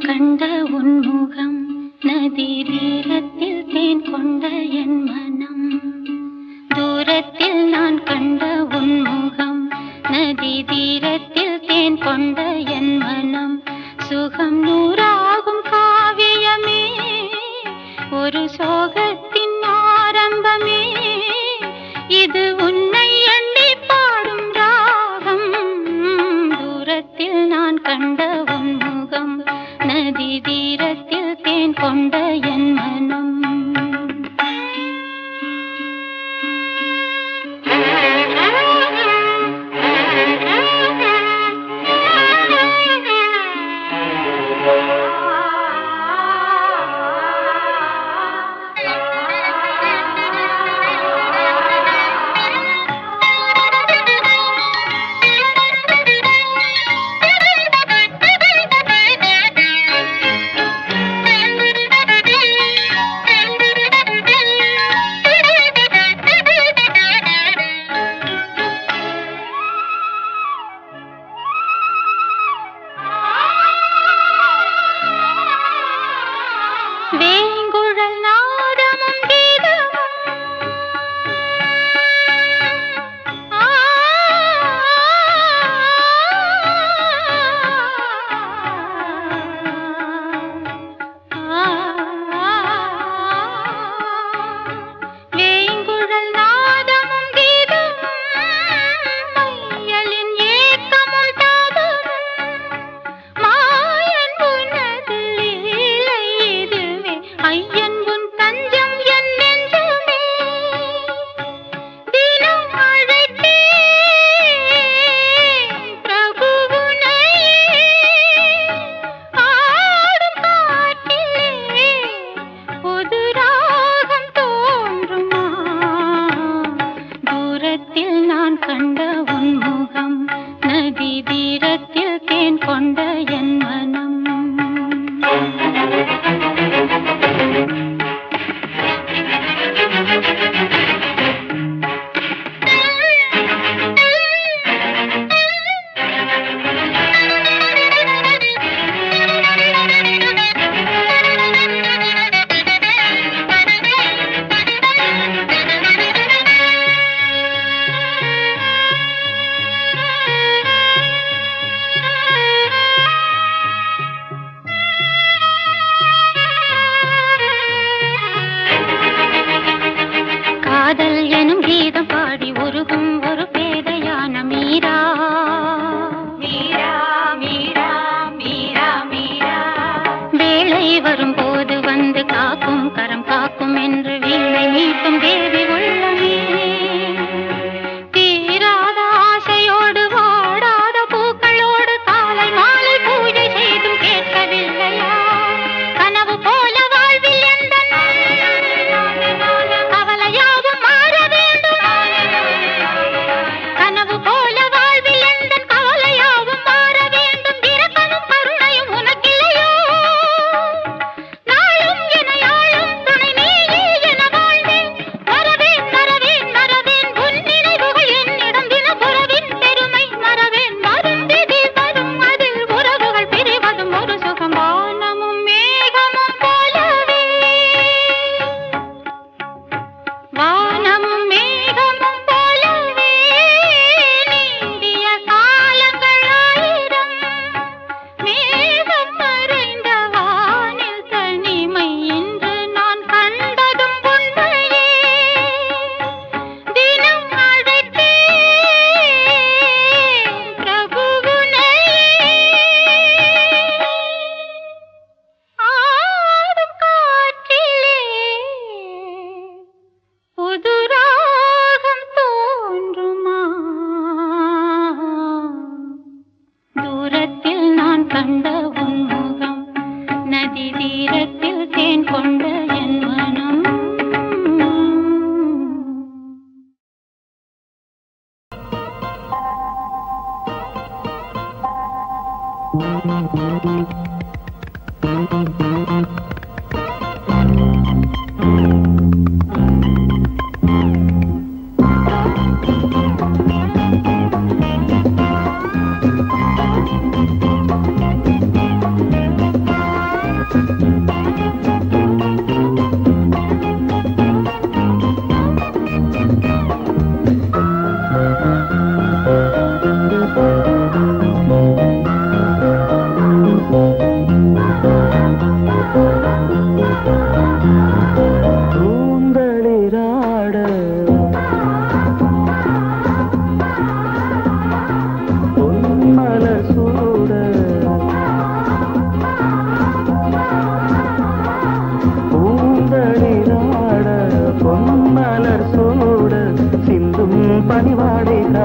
கண்ட உன்முகம் நதி தீரத்தில் தேன் கொண்ட என் மனம். தூரத்தில் நான் கண்ட உன்முகம் நதி தீரத்தில் தேன் கொண்ட என் மனம். சுகம் நூறாகும் காவியமே ஒரு சோகத்தின் ஆரம்பமே. இது உன்னை எண்ணி பாடும் ராகம். தூரத்தில் நான் கண்ட உன்முகம் நதி தீரத்தில் தேன் கொண்ட என் மனம்.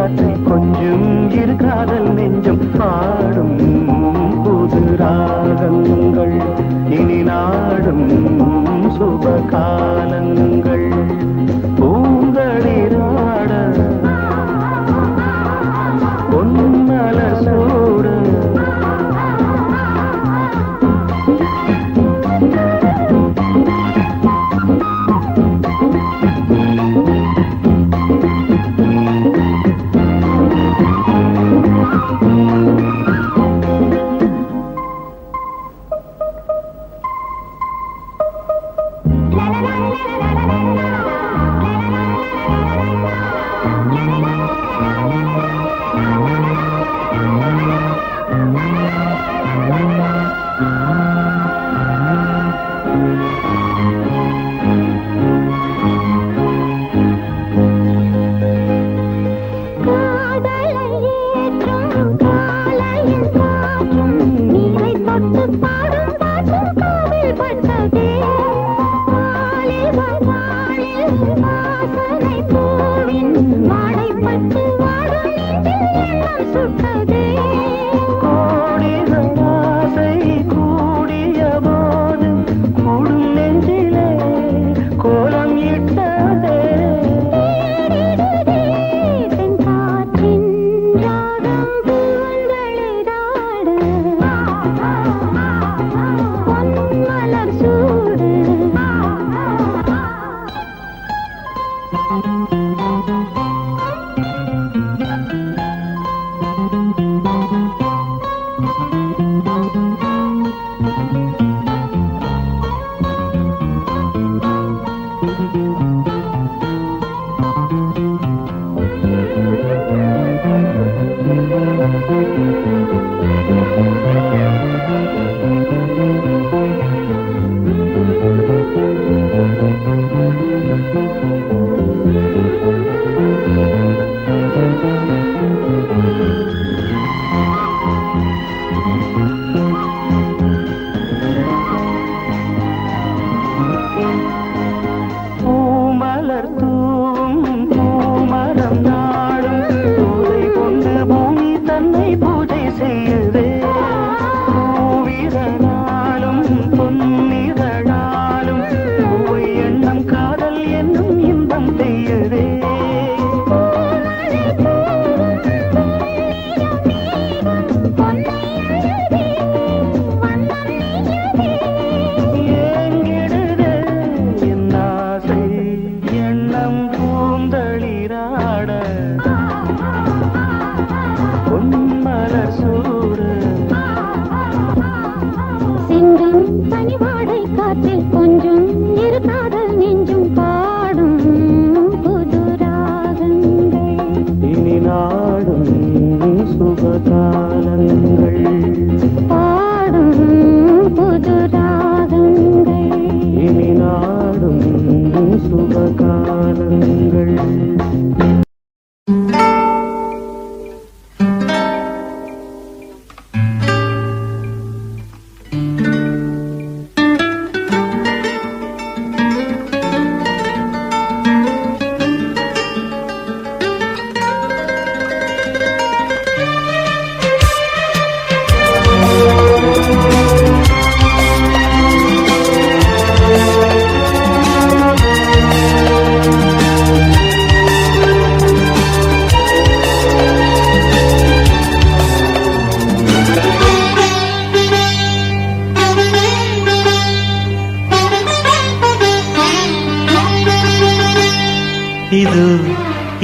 காற்றில் கொஞ்சம் இரு காதல் நெஞ்சம் பாடும் புது ராகங்கள் இனி நாடும் சுபகாலங்கள் பூங்களிராட பொன்மலர் சூட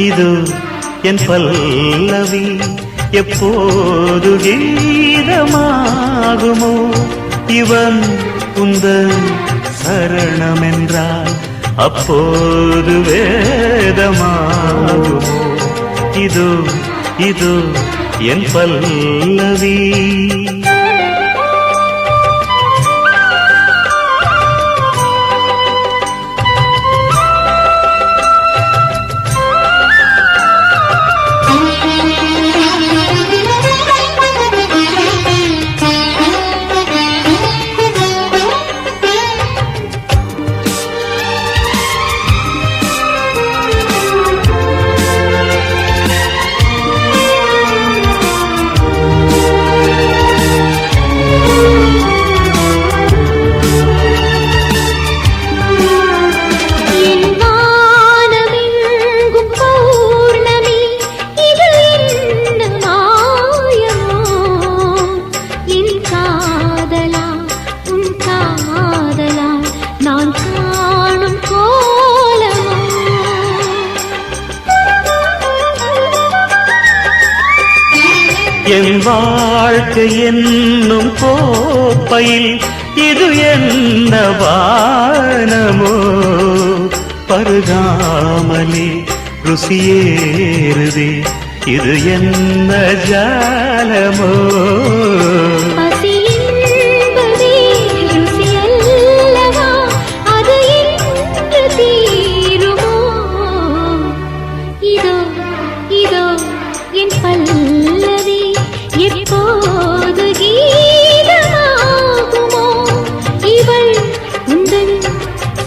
இது என் பல்லவி எப்போது கீதமாகுமோ இவன் உந்தன் சரணமென்றால் அப்போது வேதமாகுமோ இது என் பல்லவி வாழ்க்கை என்னும் கோப்பையில் இது என்ன வானமோ பருகாமலே ருசியேறுதே இது என்ன ஜாலமோ பசி என்பதே ருசியல்லவா, அது என்று தீருமோ? இதோ இதோ என் பல்லவி எப்போது கீதமாகுமோ? இவள் உந்தன்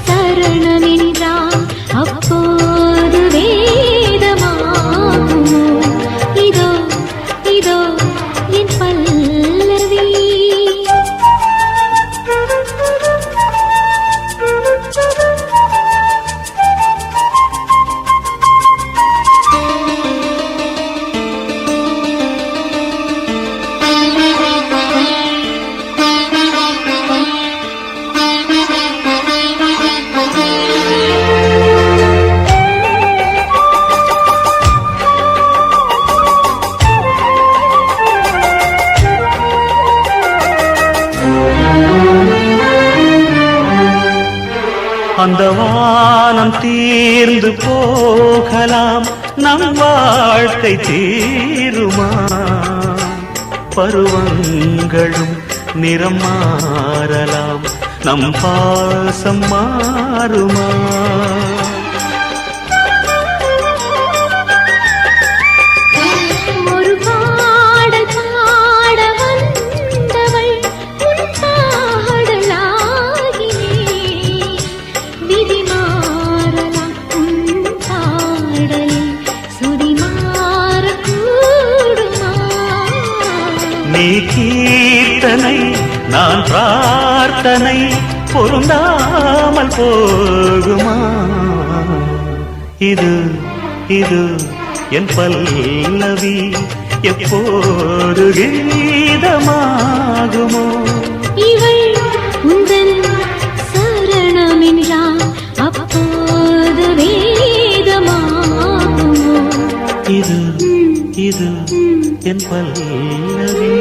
சரணமென்றால் அப்போது வேதமாகுமோ? இதோ இதோ என் பல்லவி. அந்த வானம் தீர்ந்து போகலாம் நம் வாழ்க்கை தீருமா பருவங்களும் நிறம் மாறலாம் நம் பாசம் மாறுமா ஒரு பாடல் பாட வந்தவள் உன் பாடலாகினே. விதி மாறலாம் உன் பாடலில் சுதி மாறக்கூடுமா? நீ கீர்த்தனை நான் பிரார்த்தனை பொருந்தாமல் போகுமா இது இது என் பல்லவி எப்போது கீதமாகுமோ இவள் உந்தன் சரணமென்றால் அப்போது வேதமாகுமோ? இது இது என் பல்லவி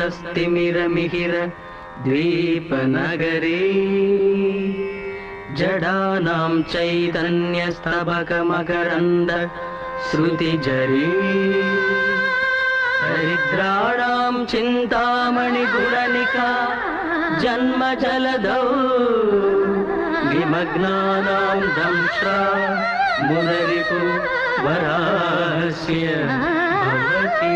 अविद्यानामन्तस्तिमिरमिहिर द्वीपनगरे जडानां चैतन्यस्तबकमकरन्द श्रुतिजरे दरिद्राणां चिन्तामणिगुणनिका जन्मजलधौ विमग्नानां दंष्ट्रा मुदरिपु वरास्य भवति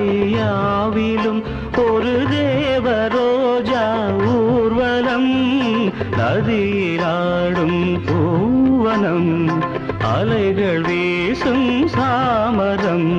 சாலையாவிலும் ஒரு தேவரோஜா ஊர்வலம் நதியிலாடும் பூவனம் அலைகள் வீசும் சாமரம்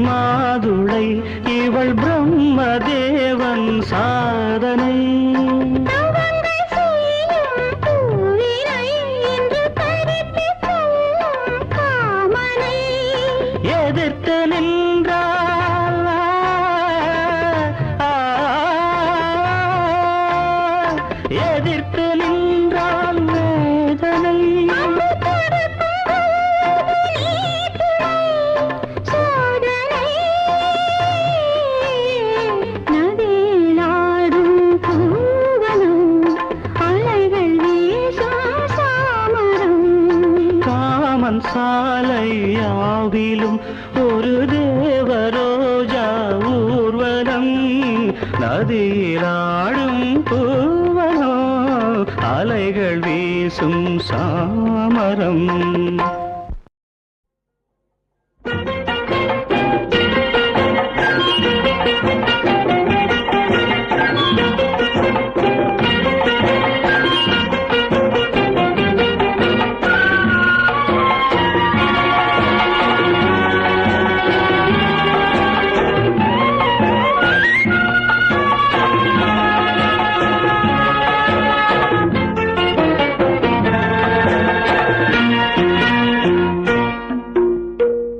மாதுளை இவள் பிரம்மதேவன் சாதனை எதிர்த்து நின்றாள் எதிர்த்து காமன் சாலை யாவிலும் ஒரு தேவரோஜா ஊர்வலம் நதியிலாடும் பூவனோ அலைகள் வீசும் சாமரம்.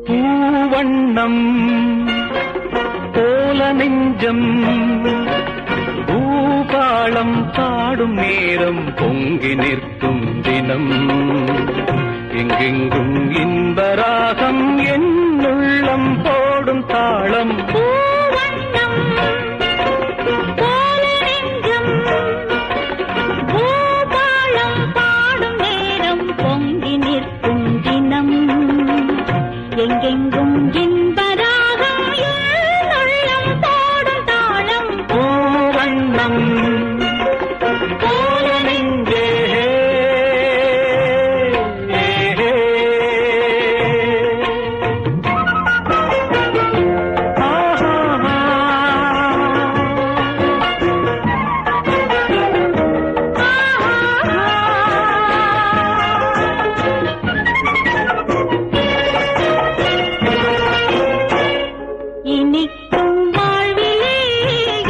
பூவண்ணம் போல நெஞ்சம் பூபாளம் பாடும் நேரம் பொங்கி நிற்கும் தினம் எங்கெங்கும் இன்பராகம் என்னுள்ளம் போடும் தாளம். பூவண்ணம் போல நெஞ்சம் பூபாளம் பாடும் நேரம் பொங்கி நிற்கும் தினம் எங்கெங்கும் இன்பராகம் என்னுள்ளம் போடும் தாளம். பூவண்ணம் போல நெஞ்சே இனிக்கும் வாழ்விலே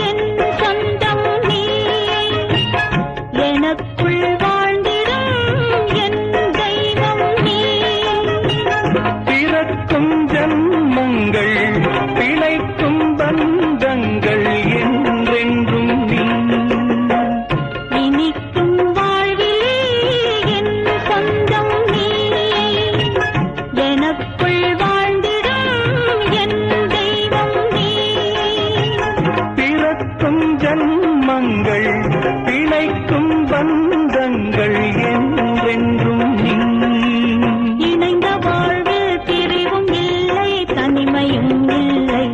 என் சொந்தம் நீ எனக்குள் வாழ்ந்திடும் என் தெய்வம் நீ. பிறக்கும் ஜன்மங்கள் பிழைக்கும் பந்தங்கள் என்றென்றும் நீ. இனிக்கும் வாழ்விலே என் சொந்தம் நீ எனக்குள் வாழ்ந்திடும் என் தெய்வம் நீ. பிறக்கும் ஜன்மங்கள் பிழைக்கும் பந்தங்கள் என்றென்றும் நீ. இணைந்த வாழ்வில் பிரிவும் இல்லை தனிமையும் இல்லை.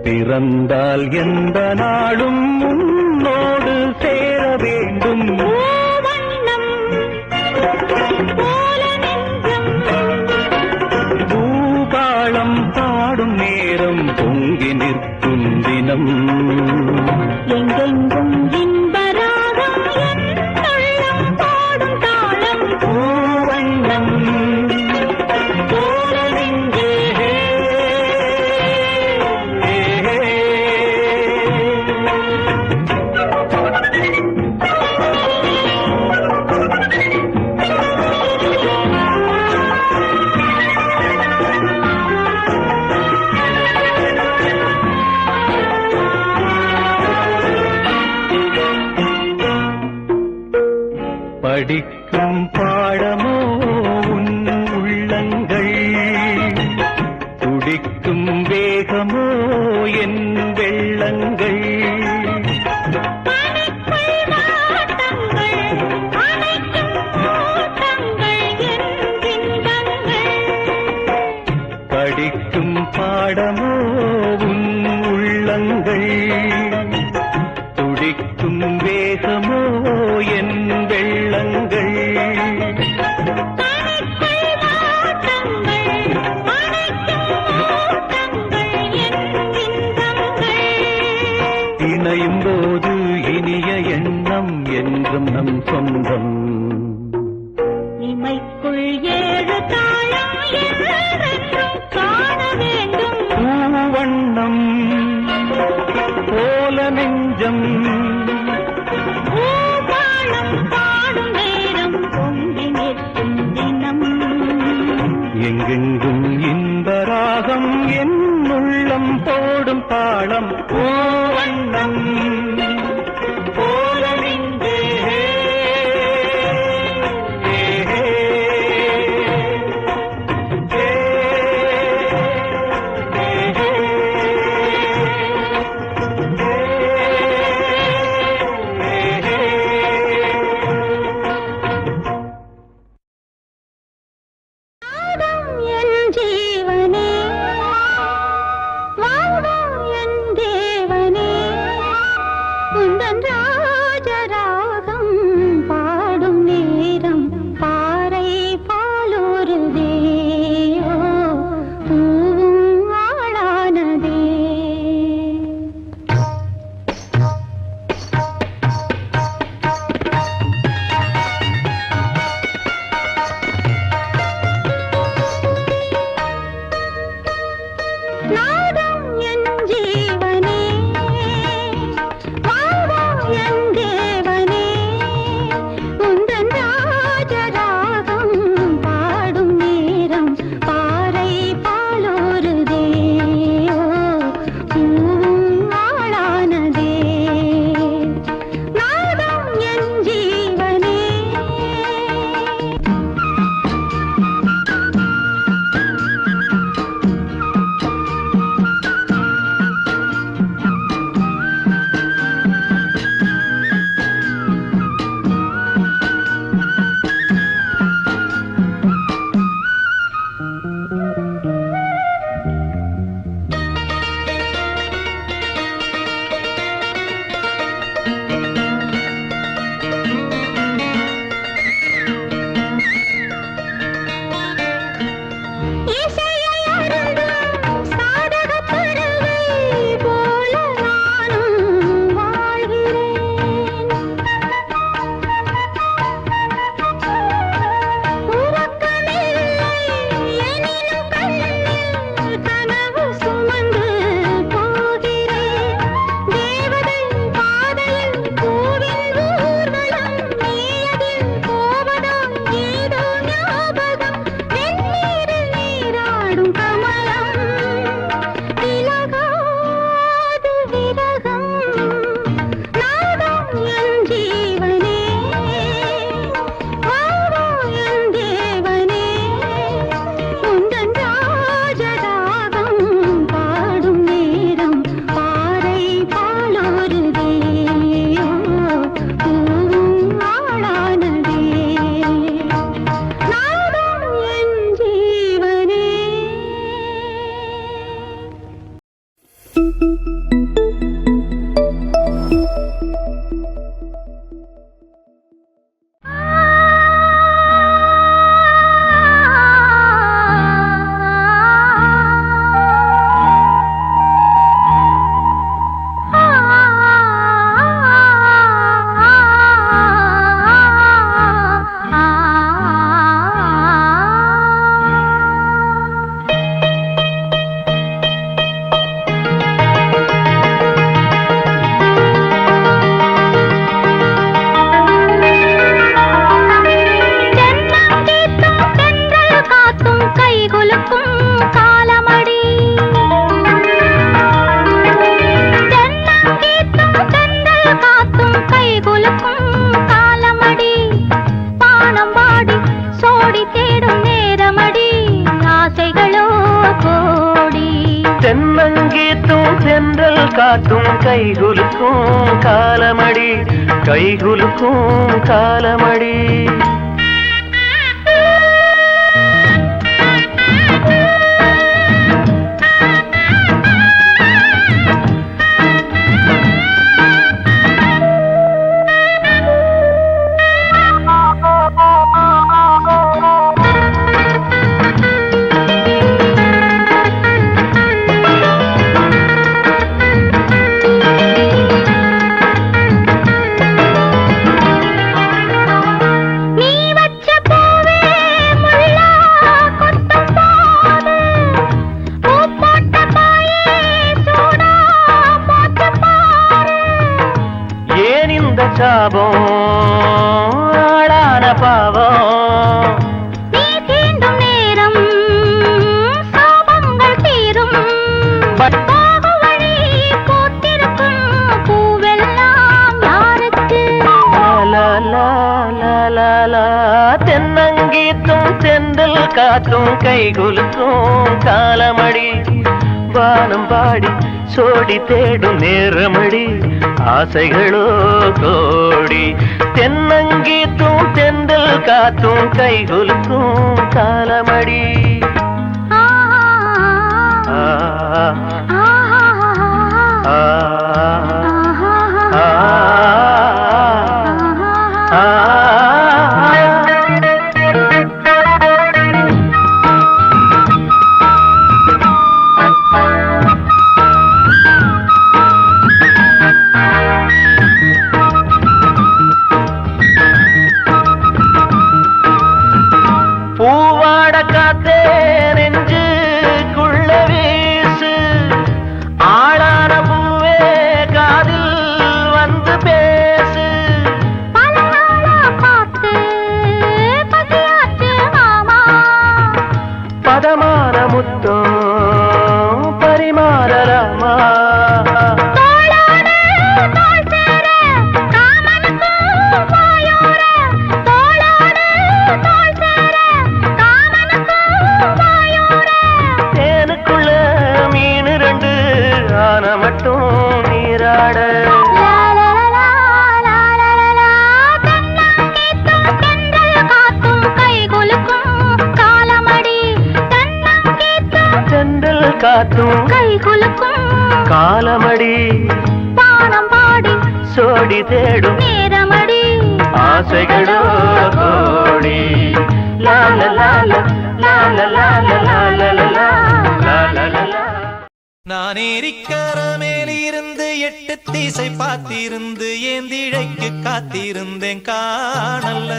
பிறந்தால் எந்த நாளும் உன்னோடு சேர வேண்டும். பூவண்ணம் போல நெஞ்சம் பூபாளம் பாடும் நேரம் பொங்கி நிற்கும் தினம் எங்கெங்கும் இன்பராகம் என்னுள்ளம் போடும் தாளம். பூவண்ணம் போல நெஞ்சே. படிக்கும் பாடமோ உன் உள்ளங்கள் துடிக்கும் வேகமோ என் வெள்ளங்கள். பனிக்குள் வாட்டங்கள் அணைக்கும் கூட்டங்கள் என் இன்பங்கள். படிக்கும் பாடமோ உன் உள்ளங்கள் துடிக்கும் வேகமோ என் வெள்ளங்கள். பனிக்குள் வாட்டங்கள் அணைக்கும் கூட்டங்கள் என் இன்பங்கள். இணையும் போது இனிய எண்ணம் என்றும் நம் சொந்தம். இமைக்குள் ஏழு தாளம் என்றென்றும் காண வேண்டும். பூவண்ணம் போல நெஞ்சம் பூபாளம் பாடும் நேரம் பொங்கி நிற்கும் தினம் எங்கெங்கும் இன்பராகம் என்னுள்ளம் போடும் தாளம். பூவண்ணம் தென்றல் காத்தும் கைகுலுக்கும் காலமடி கைகுலுக்கும் காலமடி நீ வச்ச பூவே முல்லா கொத்தும் போது பூ போட்ட பாயே சூடா போட்டு பாரு ஏன் இந்த சாபம் ஆளான பாவம் நீ தீண்டும் நேரம் சாபங்கள் தீரும் போகு வழி பூத்திருக்கும் பூவெல்லாம் யாருக்கு லா லா லா லா லா தென்னங்கீத்தும் தென்றல் காத்தும் கைகுலுக்கும் காலமடி வானம் பாடி சோடி தேடும் நேரமடி ஆசைகளோ கோடி தென்னங்கீத்தும் தென்றல் காத்தும் கைகுலுக்கும் காலமடி ஆ ஆ ஆ ஆ ஆ ஆ பூவாட காத்தே நெஞ்சுக்குள்ள வீசு ஆளான பூவே காதில் வந்து பேசு பல நாளா பார்த்து பசியாச்சு மாமா பதமான முத்தம் பரிமாறலாமா தோளோடு தோள் சேர காமனுக்கும் வாயோர தோளோடு தோள் சேர காமனுக்கும் வாயோர தேனுக்குள்ள மீன் ரெண்டு ஆன மட்டும் நீராட லாலலலா லாலலலா தென்னங்கீத்தும் தென்றல் காத்தும் கைகுலுக்கும் காலமடி தென்னங்கீத்தும் தென்றல் காத்தும் கைகுலுக்கும் காலமடி பானம் பாடி சோடி தேடும் நேரமடி ஆசைகளோ கோடி லால லால லால லால லால லால லால நான் ஏரிக்கர மேலிருந்து 8 திசை பார்த்திருந்து ஏந்திழைக்கு காத்திருந்தேன் காணல்ல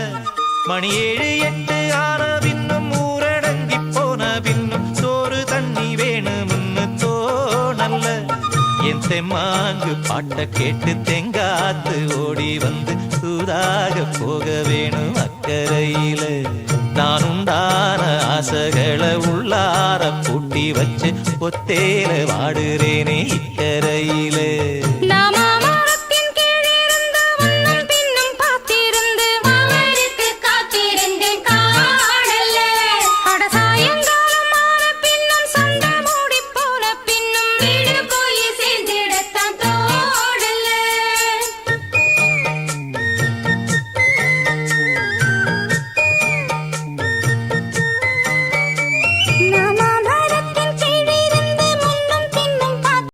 மணி 7 8 ஆன பின்னும் ஊரடங்கி போன பின்னும் சோறு தண்ணி வேணும்னு தோணல்ல என் தெம்மாங்கு பாட்ட கேட்டு தெங்காத்து ஓடி வந்து சூதாக போக வேணும் அக்கறையில நான் உண்டான ஆசைகளை உள்ளார பூட்டி வச்சு ஒத்தேல வாடுறேனே இக்கரையில